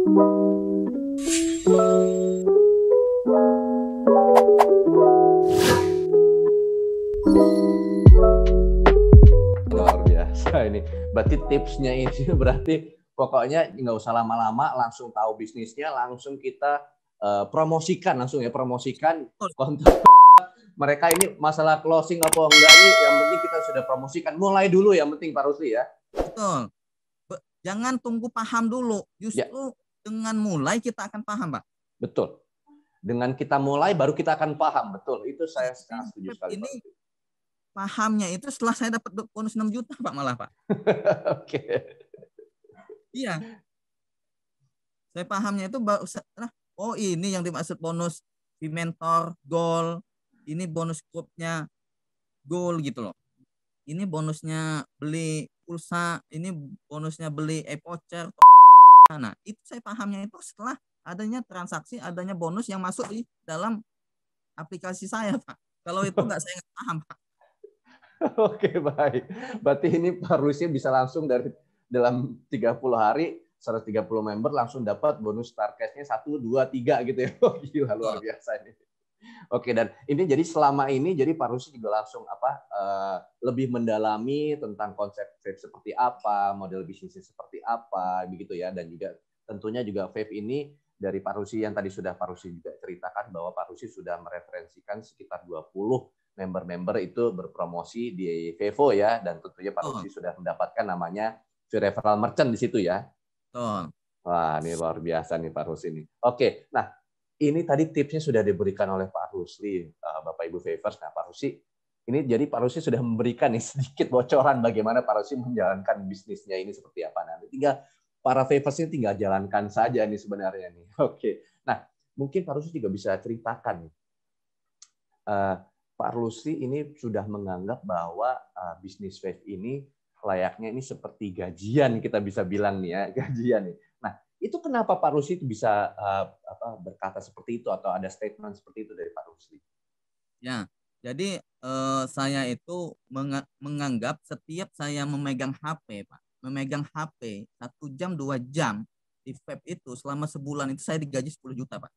Luar biasa ini. Berarti tipsnya ini berarti pokoknya nggak usah lama-lama, langsung tahu bisnisnya, langsung kita promosikan langsung ya, promosikan konten mereka ini masalah closing apa enggak ini yang penting kita sudah promosikan. Mulai dulu yang penting Pak Rusli ya. Betul. Jangan tunggu paham dulu. Ya, Justru dengan mulai kita akan paham, Pak. betul. Dengan kita mulai baru kita akan paham. Betul. Itu saya sangat setuju sekali, Ini Pak Rusli. pahamnya itu setelah saya dapat bonus 6 juta, Pak, malah, Pak. Oke. Iya. Saya pahamnya itu baru setelah, oh ini yang dimaksud bonus di mentor, goal. Ini bonus grupnya goal gitu loh. Ini bonusnya beli pulsa, ini bonusnya beli e-voucher. Nah, itu saya pahamnya itu setelah adanya transaksi, adanya bonus yang masuk di dalam aplikasi saya, Pak. Kalau itu saya nggak paham, Pak. Oke, baik. Berarti ini Pak Rusli bisa langsung dari dalam 30 hari 130 member langsung dapat bonus Starcashnya 1, 2, 3 gitu ya. Oh, gila, luar biasa ini. Oke, dan ini jadi selama ini jadi Pak Rusli juga langsung lebih mendalami tentang konsep vape seperti apa, model bisnisnya seperti apa, begitu ya, dan juga tentunya juga vape ini dari Pak Rusli yang tadi sudah Pak Rusli juga ceritakan bahwa Pak Rusli sudah mereferensikan sekitar 20 member-member itu berpromosi di Vevo ya, dan tentunya Pak Rusli sudah mendapatkan namanya referral merchant di situ ya. Wah, ini luar biasa nih Pak Rusli ini. Oke, nah ini tadi tipsnya sudah diberikan oleh Pak Rusli, Bapak Ibu Vapers. Nah, Pak Rusli, ini jadi Pak Rusli sudah memberikan nih sedikit bocoran bagaimana Pak Rusli menjalankan bisnisnya ini seperti apa. Nanti tinggal para Vapers ini tinggal jalankan saja nih sebenarnya nih. Oke, nah mungkin Pak Rusli juga bisa ceritakan nih. Pak Rusli ini sudah menganggap bahwa bisnis vape ini layaknya ini seperti gajian, kita bisa bilang nih ya, gajian nih. Nah, itu kenapa Pak Rusli itu bisa berkata seperti itu atau ada statement seperti itu dari Pak Rusli? Ya, jadi saya itu menganggap setiap saya memegang HP, Pak, memegang HP 1 jam 2 jam di vape itu selama sebulan itu saya digaji 10 juta, Pak.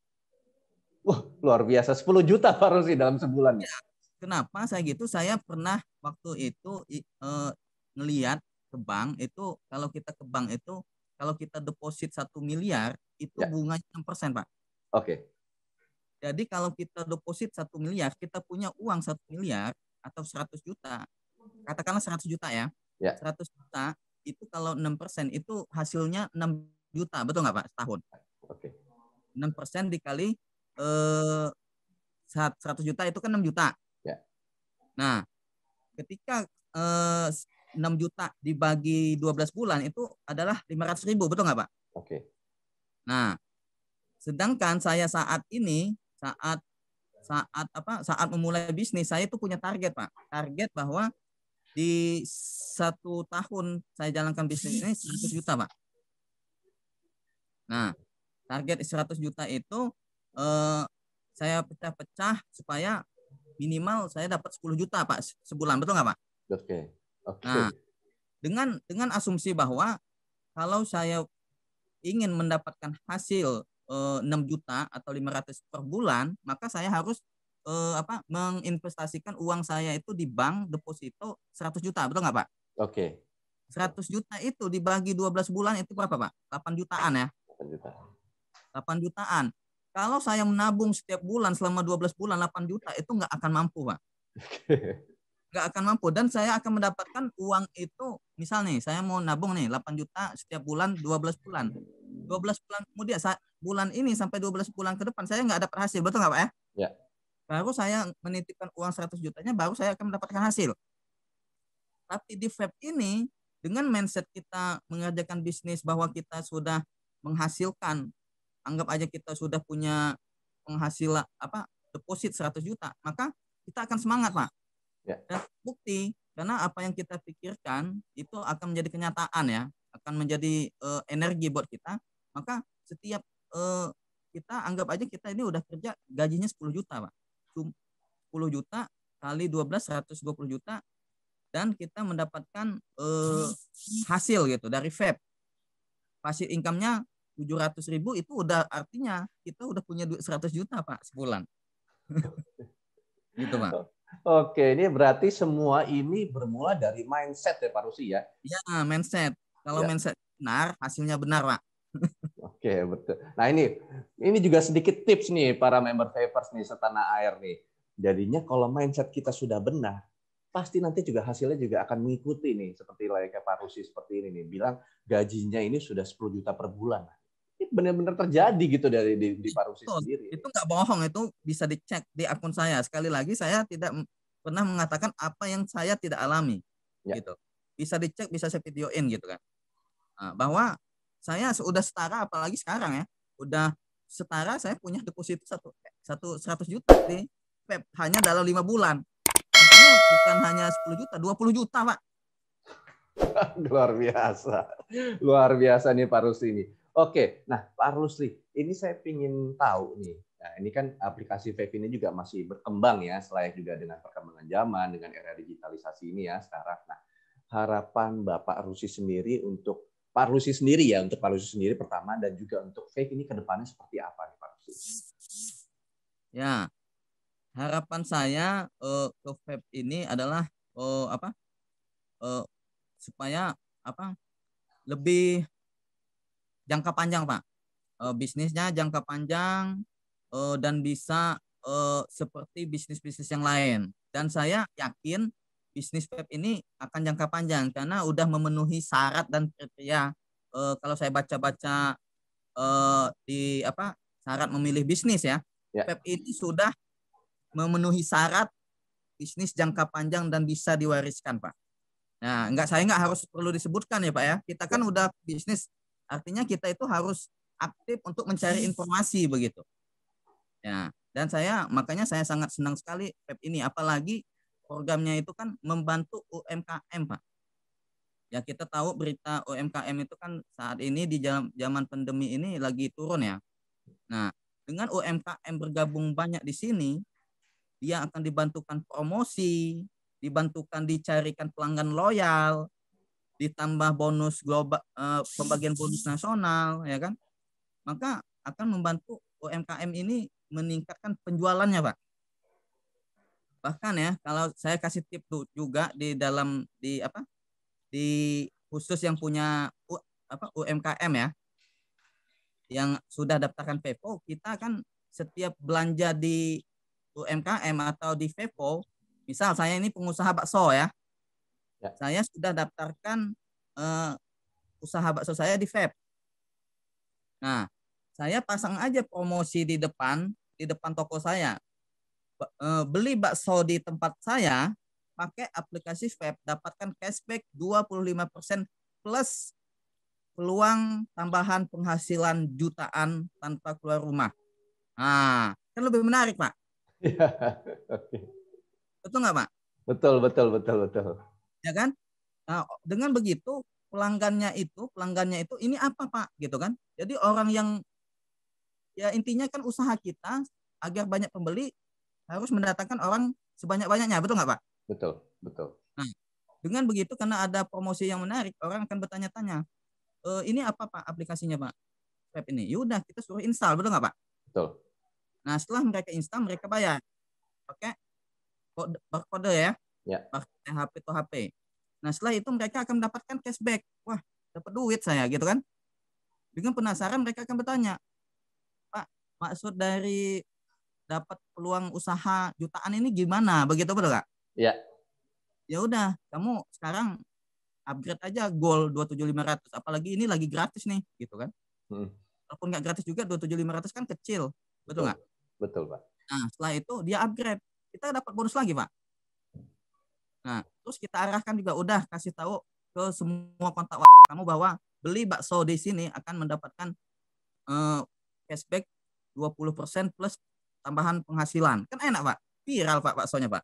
Wah, luar biasa, 10 juta Pak Rusli dalam sebulan. Ya, kenapa saya gitu? Saya pernah waktu itu ngelihat ke bank itu, kalau kita ke bank itu kalau kita deposit 1 miliar itu bunganya 6%, Pak. Oke. Jadi kalau kita deposit 1 miliar, kita punya uang 1 miliar atau 100 juta, katakanlah 100 juta ya. 100 juta itu kalau 6% itu hasilnya 6 juta, betul nggak Pak, setahun? Oke. 6% dikali 100 juta itu kan 6 juta. Ya. Nah, ketika 6 juta dibagi 12 bulan itu adalah 500.000, betul nggak Pak? Oke. Nah, sedangkan saya saat ini saat memulai bisnis saya itu punya target, Pak. Target bahwa di 1 tahun saya jalankan bisnis ini 100 juta, Pak. Nah, target 100 juta itu saya pecah-pecah supaya minimal saya dapat 10 juta, Pak, sebulan, betul nggak, Pak? Oke. Nah, dengan asumsi bahwa kalau saya ingin mendapatkan hasil 6 juta atau 500 per bulan, maka saya harus menginvestasikan uang saya itu di bank deposito 100 juta, betul nggak Pak? Oke. 100 juta itu dibagi 12 bulan itu berapa Pak? 8 jutaan ya? 8 jutaan. 8 jutaan. Kalau saya menabung setiap bulan selama 12 bulan 8 juta itu nggak akan mampu, Pak. Nggak akan mampu, dan saya akan mendapatkan uang itu, misal nih saya mau nabung nih 8 juta setiap bulan 12 bulan. 12 bulan kemudian bulan ini sampai 12 bulan ke depan saya nggak dapat hasil, betul nggak Pak ya? Ya. Baru saya menitipkan uang 100 jutanya baru saya akan mendapatkan hasil. Tapi di vape ini dengan mindset kita mengerjakan bisnis bahwa kita sudah menghasilkan, anggap aja kita sudah punya penghasilan deposit 100 juta, maka kita akan semangat, Pak. Ya. Dan bukti karena apa yang kita pikirkan itu akan menjadi kenyataan ya, akan menjadi energi buat kita. Maka setiap kita anggap aja kita ini udah kerja gajinya 10 juta, Pak. 10 juta kali 12 120 juta dan kita mendapatkan hasil gitu dari vape. Passive income-nya 700.000 itu udah artinya kita udah punya duit 100 juta Pak sebulan. Gitu Pak. Oke, ini berarti semua ini bermula dari mindset ya Pak Rusli ya? Ya, mindset. Kalau Ya. mindset benar, hasilnya benar Pak. Oke, betul. Nah ini juga sedikit tips nih para member Vapers nih setanah air nih. Jadinya kalau mindset kita sudah benar, pasti nanti juga hasilnya juga akan mengikuti nih. Seperti layaknya Pak Rusli seperti ini nih, bilang gajinya ini sudah 10 juta per bulan. Ini benar-benar terjadi gitu dari di Pak Rusli sendiri. Itu nggak bohong, itu bisa dicek di akun saya. Sekali lagi saya tidak pernah mengatakan apa yang saya tidak alami, Ya. gitu. Bisa dicek, bisa saya videoin gitu kan. Nah, bahwa saya sudah setara, apalagi sekarang ya, udah setara saya punya deposito 100 juta di Vape hanya dalam 5 bulan. Artinya bukan hanya 10 juta, 20 juta Pak. Luar biasa. Luar biasa nih Pak Rusli ini. Oke, nah Pak Rusli, ini saya ingin tahu nih. Nah, ini kan aplikasi vape ini juga masih berkembang ya, selain juga dengan perkembangan zaman, dengan era digitalisasi ini ya sekarang. Nah, harapan Bapak Rusli sendiri untuk Pak Rusli sendiri ya, untuk Pak Rusli sendiri pertama dan juga untuk vape ini ke depannya seperti apa nih Pak Rusli? Ya, harapan saya ke vape ini adalah apa? Supaya apa? Lebih jangka panjang Pak. Bisnisnya jangka panjang dan bisa seperti bisnis-bisnis yang lain. Dan saya yakin bisnis vape ini akan jangka panjang karena udah memenuhi syarat dan kriteria. Kalau saya baca-baca di apa syarat memilih bisnis ya, Ya. vape ini sudah memenuhi syarat bisnis jangka panjang dan bisa diwariskan Pak. Nah, saya nggak harus perlu disebutkan ya Pak ya. Kita kan udah bisnis, artinya kita itu harus aktif untuk mencari informasi begitu. Ya, dan makanya saya sangat senang sekali vape ini, apalagi programnya itu kan membantu UMKM Pak. Ya kita tahu berita UMKM itu kan saat ini di zaman pandemi ini lagi turun ya. Nah, dengan UMKM bergabung banyak di sini, dia akan dibantukan promosi, dibantukan dicarikan pelanggan loyal, ditambah bonus global, pembagian bonus nasional, ya kan? Maka akan membantu UMKM ini meningkatkan penjualannya, Pak. Bahkan ya, kalau saya kasih tip juga di khusus yang punya UMKM ya, yang sudah daftarkan Vevo, kita kan setiap belanja di UMKM atau di Vevo, misal saya ini pengusaha bakso ya. Saya sudah daftarkan usaha bakso saya di Vape. Nah, saya pasang aja promosi di depan toko saya. Beli bakso di tempat saya pakai aplikasi Vape, dapatkan cashback 25% plus peluang tambahan penghasilan jutaan tanpa keluar rumah. Nah, kan lebih menarik, Pak. Ya, oke. Betul nggak, Pak? Betul. Ya kan? Nah, dengan begitu pelanggannya itu ini apa Pak gitu kan. Jadi orang yang ya intinya kan usaha kita agar banyak pembeli harus mendatangkan orang sebanyak-banyaknya, betul nggak Pak? Betul. Nah, dengan begitu karena ada promosi yang menarik, orang akan bertanya-tanya, ini apa Pak aplikasinya Pak? Vape ini. Yaudah kita suruh install, betul nggak Pak? Betul. Nah setelah mereka install, mereka bayar pakai barcode ya, pakai HP to HP. Nah setelah itu mereka akan mendapatkan cashback. Wah dapat duit saya gitu kan. Dengan penasaran mereka akan bertanya, Pak maksud dari dapat peluang usaha jutaan ini gimana? Begitu betul nggak? Iya. Ya udah kamu sekarang upgrade aja Gold 27500. Apalagi ini lagi gratis nih gitu kan. Walaupun nggak gratis juga 27500 kan kecil. Betul nggak? Betul Pak. Nah setelah itu dia upgrade. Kita dapat bonus lagi Pak. Nah, terus kita arahkan juga udah kasih tahu ke semua kontak kamu bahwa beli bakso di sini akan mendapatkan cashback 20% plus tambahan penghasilan. Kan enak, Pak. Viral, Pak, baksonya, Pak.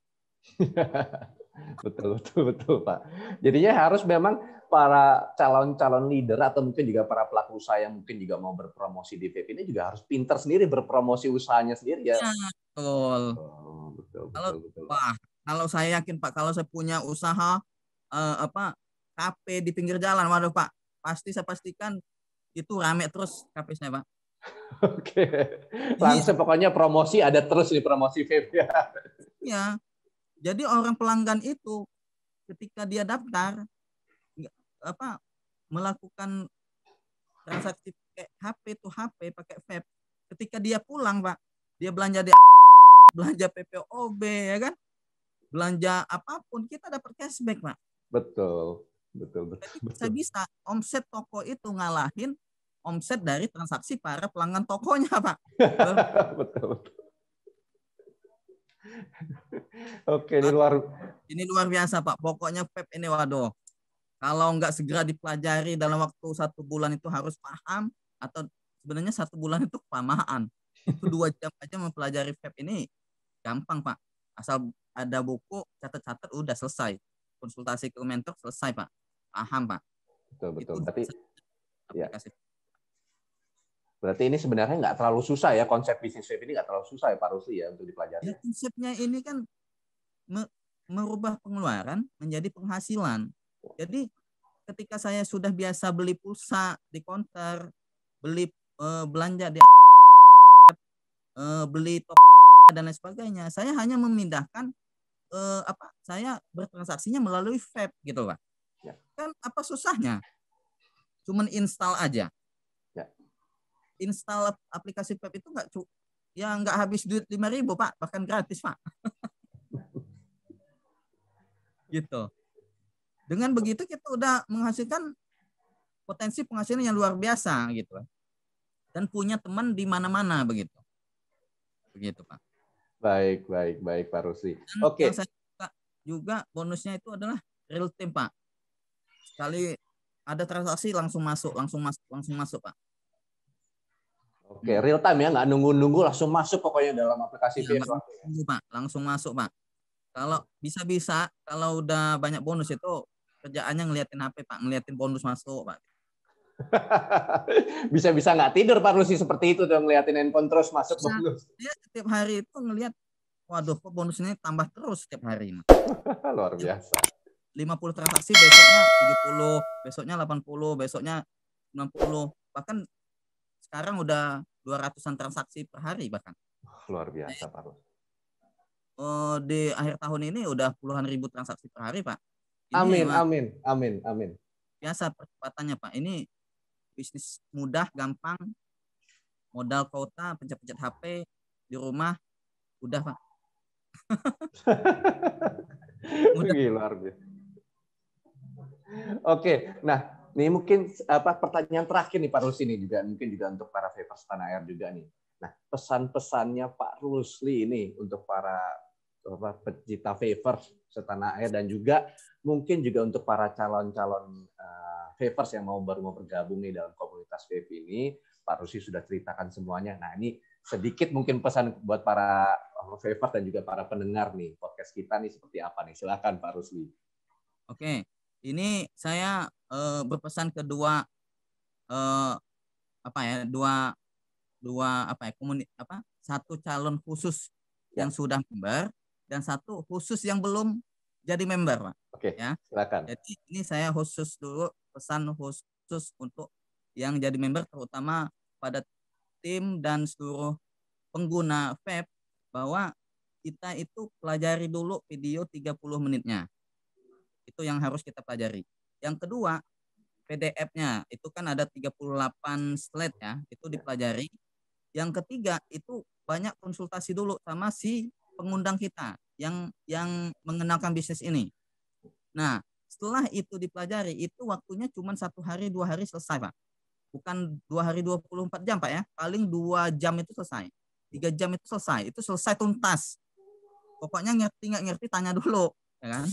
betul Pak. Jadinya harus memang para calon leader atau mungkin juga para pelaku usaha yang mungkin juga mau berpromosi di vape ini juga harus pintar sendiri berpromosi usahanya sendiri ya. Betul. Betul. Wah, kalau saya yakin Pak, kalau saya punya usaha kafe di pinggir jalan, waduh Pak, pasti saya pastikan itu rame terus kapisnya, Pak. Oke. Langsung pokoknya promosi ada terus nih, promosi vape ya. Iya. Jadi orang pelanggan itu ketika dia daftar melakukan transaksi pakai HP to HP pakai vape, ketika dia pulang, Pak, dia belanja di belanja PPOB ya kan? Belanja apapun kita dapat cashback, Pak. Betul. Jadi bisa omset toko itu ngalahin omset dari transaksi para pelanggan tokonya, Pak. Betul. Oke, ini luar biasa, Pak. Pokoknya vape ini, waduh. Kalau nggak segera dipelajari dalam waktu 1 bulan itu harus paham, atau sebenarnya 1 bulan itu kelamaan. Itu 2 jam aja mempelajari vape ini gampang, Pak. Asal ada buku, catat-catat, udah selesai. Konsultasi ke mentor selesai, Pak. Paham, Pak. Betul. Aplikasi. Berarti ini sebenarnya nggak terlalu susah ya, konsep bisnis vape ini nggak terlalu susah ya Pak Rusli ya untuk dipelajari. Ya, konsepnya ini kan merubah pengeluaran menjadi penghasilan. Jadi ketika saya sudah biasa beli pulsa di konter, beli belanja di beli toko dan lain sebagainya, saya hanya memindahkan saya bertransaksinya melalui vape gitu, Pak. Ya. Kan apa susahnya? Cuman install aja. Ya. Install aplikasi vape itu nggak habis duit 5.000, Pak, bahkan gratis, Pak. Gitu. Dengan begitu kita udah menghasilkan potensi penghasilan yang luar biasa gitu. Dan punya teman di mana-mana begitu. Begitu, Pak. Baik Pak Rusli. Oke. Yang saya suka juga bonusnya itu adalah real time, Pak. Sekali ada transaksi langsung masuk, Pak. Oke, real time ya, nggak nunggu-nunggu, langsung masuk pokoknya dalam aplikasi vape. Pak, langsung masuk, Pak. Kalau bisa kalau udah banyak bonus itu kerjaannya ngeliatin HP, Pak, ngeliatin bonus masuk, Pak. Bisa-bisa nggak tidur Pak Rusli seperti itu tuh, ngeliatin handphone terus masuk bonus. Dia setiap hari itu ngelihat, waduh kok bonus ini tambah terus setiap hari. Luar biasa. 50 transaksi, besoknya 70, besoknya 80, besoknya 90. Bahkan sekarang udah 200-an transaksi per hari bahkan. Luar biasa, Pak Rusli. Di akhir tahun ini udah puluhan ribu transaksi per hari, Pak. Ini amin. Biasa percepatannya, Pak. Ini bisnis mudah, gampang. Modal kuota, pencet-pencet HP di rumah, udah, Pak. Luar biasa. Oke, nah ini mungkin pertanyaan terakhir nih Pak Rusli, ini juga mungkin juga untuk para vapers tanah air juga nih. Nah, pesan-pesannya Pak Rusli ini untuk para pecinta vapers setanah air, dan juga mungkin juga untuk para calon-calon vapers yang baru mau bergabung nih dalam komunitas vape ini. Pak Rusli sudah ceritakan semuanya. Nah, ini sedikit mungkin pesan buat para vapers dan juga para pendengar nih podcast kita nih seperti apa nih? Silakan Pak Rusli. Oke, ini saya berpesan ke dua satu calon khusus yang sudah member dan satu khusus yang belum jadi member, Pak. Oke, ya. Silakan. Jadi ini saya khusus dulu, pesan khusus untuk yang jadi member, terutama pada tim dan seluruh pengguna vape, bahwa kita itu pelajari dulu video 30 menitnya. Itu yang harus kita pelajari. Yang kedua, PDF-nya itu kan ada 38 slide ya, itu dipelajari. Yang ketiga, itu banyak konsultasi dulu sama si pengundang kita yang mengenalkan bisnis ini. Nah, setelah itu dipelajari, itu waktunya cuma 1 hari 2 hari selesai, Pak. Bukan 2 hari 24 jam, Pak ya. Paling 2 jam itu selesai. 3 jam itu selesai. Itu selesai tuntas. Pokoknya ngerti nggak ngerti tanya dulu, ya kan?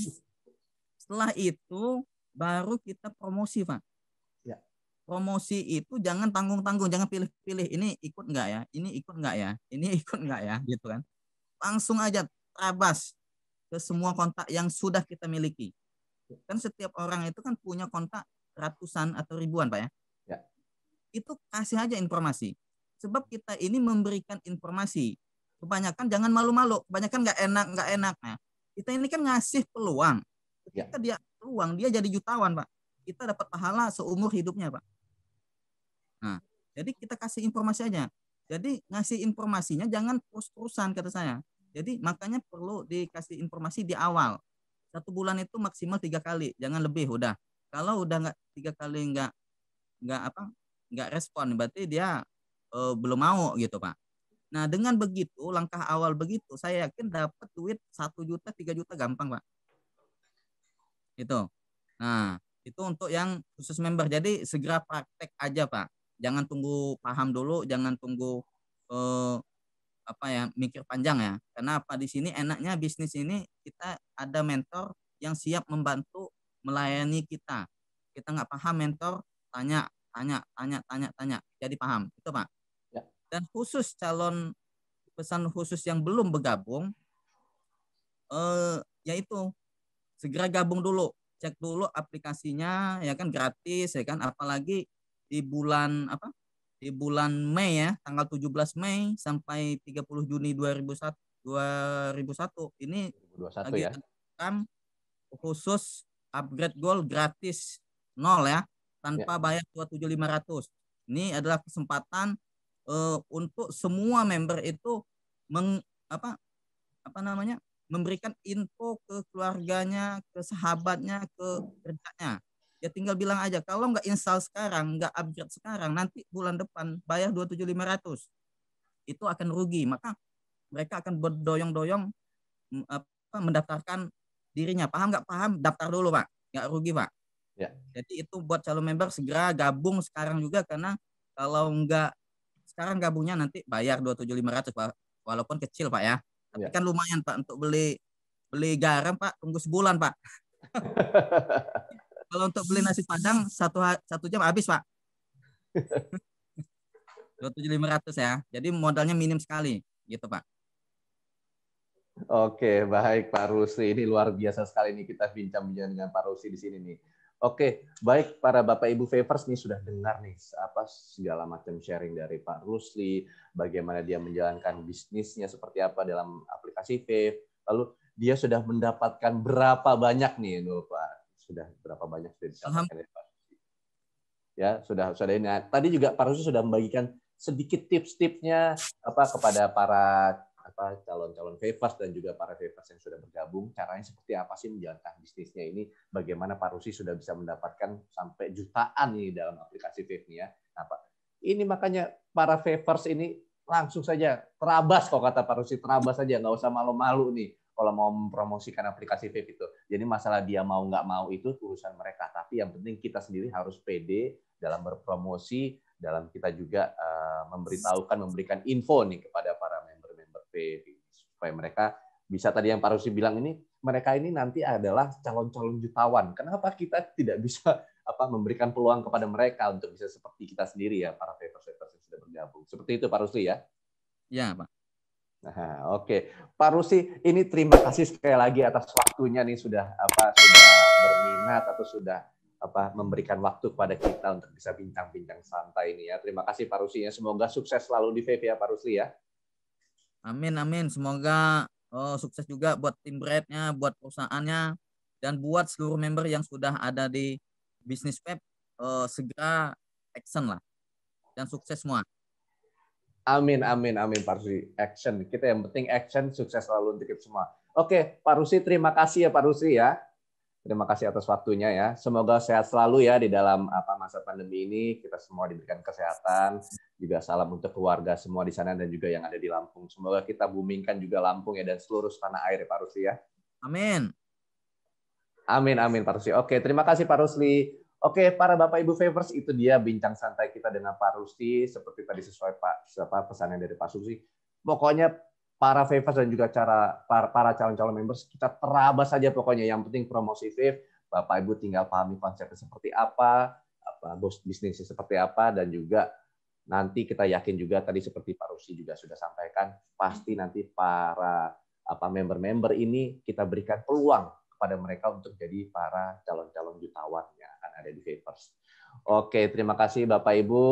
Setelah itu baru kita promosi, Pak. Ya. Promosi itu jangan tanggung-tanggung, jangan pilih-pilih. Ini ikut nggak ya? Ini ikut nggak ya? Ini ikut nggak ya? Gitu kan? Langsung aja terabas ke semua kontak yang sudah kita miliki. Kan setiap orang itu kan punya kontak ratusan atau ribuan, Pak ya. Ya. Itu kasih aja informasi. Sebab kita ini memberikan informasi. Kebanyakan jangan malu-malu. Kebanyakan nggak enak. Nah, kita ini kan ngasih peluang. Ketika dia peluang, dia jadi jutawan, Pak. Kita dapat pahala seumur hidupnya, Pak. Nah, jadi kita kasih informasi aja. Jadi ngasih informasinya jangan terus-terusan kata saya. Jadi makanya perlu dikasih informasi di awal. 1 bulan itu maksimal 3 kali, jangan lebih udah. Kalau udah nggak 3 kali nggak apa nggak respon, berarti dia belum mau gitu Pak. Nah dengan begitu langkah awal begitu, saya yakin dapat duit 1 juta 3 juta gampang Pak. Itu. Nah itu untuk yang khusus member. Jadi segera praktek aja Pak. Jangan tunggu paham dulu, jangan tunggu eh, apa ya mikir panjang ya. Karena apa di sini enaknya bisnis ini kita ada mentor yang siap membantu melayani kita. Kita nggak paham mentor tanya tanya jadi paham itu Pak. Ya. Dan khusus pesan khusus yang belum bergabung yaitu segera gabung dulu, cek dulu aplikasinya ya kan gratis ya kan, apalagi di bulan apa di bulan Mei ya, tanggal 17 Mei sampai 30 Juni 2001 ini 2021 lagi ya. kan khusus upgrade gold gratis nol ya, Ya. tanpa bayar 27.500. Ini adalah kesempatan untuk semua member itu meng, apa apa namanya memberikan info ke keluarganya, ke sahabatnya, ke kerjanya. Ya tinggal bilang aja, kalau nggak install sekarang, nggak upgrade sekarang, nanti bulan depan bayar 27.500. Itu akan rugi. Maka mereka akan berdoyong-doyong mendaftarkan dirinya. Paham nggak paham? Daftar dulu Pak. Nggak rugi Pak. Ya. Jadi itu buat calon member segera gabung sekarang juga, karena kalau nggak sekarang gabungnya nanti bayar 27.500 Pak. Walaupun kecil Pak ya. Tapi Ya. kan lumayan Pak untuk beli beli garam Pak, tunggu sebulan Pak. Kalau untuk beli nasi padang 1 jam habis Pak. 27.500 ya. Jadi modalnya minim sekali gitu Pak. Oke, baik Pak Rusli. Ini luar biasa sekali nih kita bincang-bincang dengan Pak Rusli di sini nih. Oke, baik para Bapak Ibu Vapers nih sudah dengar nih apa segala macam sharing dari Pak Rusli, bagaimana dia menjalankan bisnisnya seperti apa dalam aplikasi Vape. Lalu dia sudah mendapatkan berapa banyak nih, Pak? Sudah berapa banyak sudah disampaikan ya Pak? Ya, sudah ini. Nah, tadi juga Pak Rusli sudah membagikan sedikit tips-tipsnya apa kepada para calon-calon vapers dan juga para vapers yang sudah bergabung, caranya seperti apa sih menjalankan bisnisnya ini, bagaimana Pak Rusli sudah bisa mendapatkan sampai jutaan ini dalam aplikasi vape-nya. Nah, Pak, ini makanya para vapers ini langsung saja terabas, kok kata Pak Rusli, terabas saja, nggak usah malu-malu nih kalau mau mempromosikan aplikasi vape itu. Jadi masalah dia mau nggak mau itu urusan mereka, tapi yang penting kita sendiri harus pede dalam berpromosi, dalam kita juga memberikan info nih kepada para member-member vape supaya mereka bisa, tadi yang Pak Rusli bilang ini, mereka ini nanti adalah calon-calon jutawan. Kenapa kita tidak bisa memberikan peluang kepada mereka untuk bisa seperti kita sendiri ya, para vapers-vapers yang sudah bergabung. Seperti itu Pak Rusli ya? Ya Pak. Nah, oke. Pak Rusli, ini terima kasih sekali lagi atas waktunya nih, sudah berminat atau sudah memberikan waktu kepada kita untuk bisa bincang-bincang santai ini ya. Terima kasih Pak Rusli ya. Semoga sukses selalu di vape ya Pak Rusli ya. Amin amin. Semoga sukses juga buat tim Bread-nya, buat perusahaannya, dan buat seluruh member yang sudah ada di bisnis vape, segera action lah dan sukses semua. Amin Pak Rusli. Action. Kita yang penting action, sukses selalu untuk kita semua. Oke, Pak Rusli, terima kasih ya Pak Rusli ya. Terima kasih atas waktunya ya. Semoga sehat selalu ya di dalam masa pandemi ini. Kita semua diberikan kesehatan. Juga salam untuk keluarga semua di sana dan juga yang ada di Lampung. Semoga kita boomingkan juga Lampung ya dan seluruh tanah air ya Pak Rusli ya. Amin. Amin Pak Rusli. Oke, terima kasih Pak Rusli. Oke, para Bapak Ibu Vapers, itu dia bincang santai kita dengan Pak Rusli, seperti tadi sesuai pesannya dari Pak Rusli. Pokoknya para vapers dan juga para calon-calon members, kita terabas saja pokoknya. Yang penting promosi vape, Bapak Ibu tinggal pahami konsepnya seperti apa bisnisnya seperti apa, dan juga nanti kita yakin juga tadi seperti Pak Rusli juga sudah sampaikan, pasti nanti para member-member ini kita berikan peluang kepada mereka untuk jadi para calon-calon jutawan yang akan ada di Vapers. Oke, terima kasih Bapak Ibu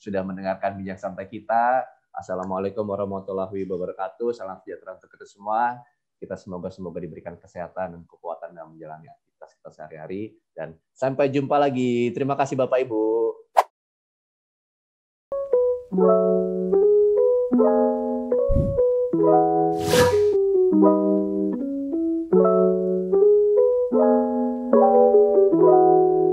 sudah mendengarkan bincang santai kita. Assalamualaikum warahmatullahi wabarakatuh. Salam sejahtera untuk kita semua. Kita semoga diberikan kesehatan dan kekuatan dalam menjalani aktivitas kita sehari-hari. Dan sampai jumpa lagi. Terima kasih Bapak Ibu. Bye.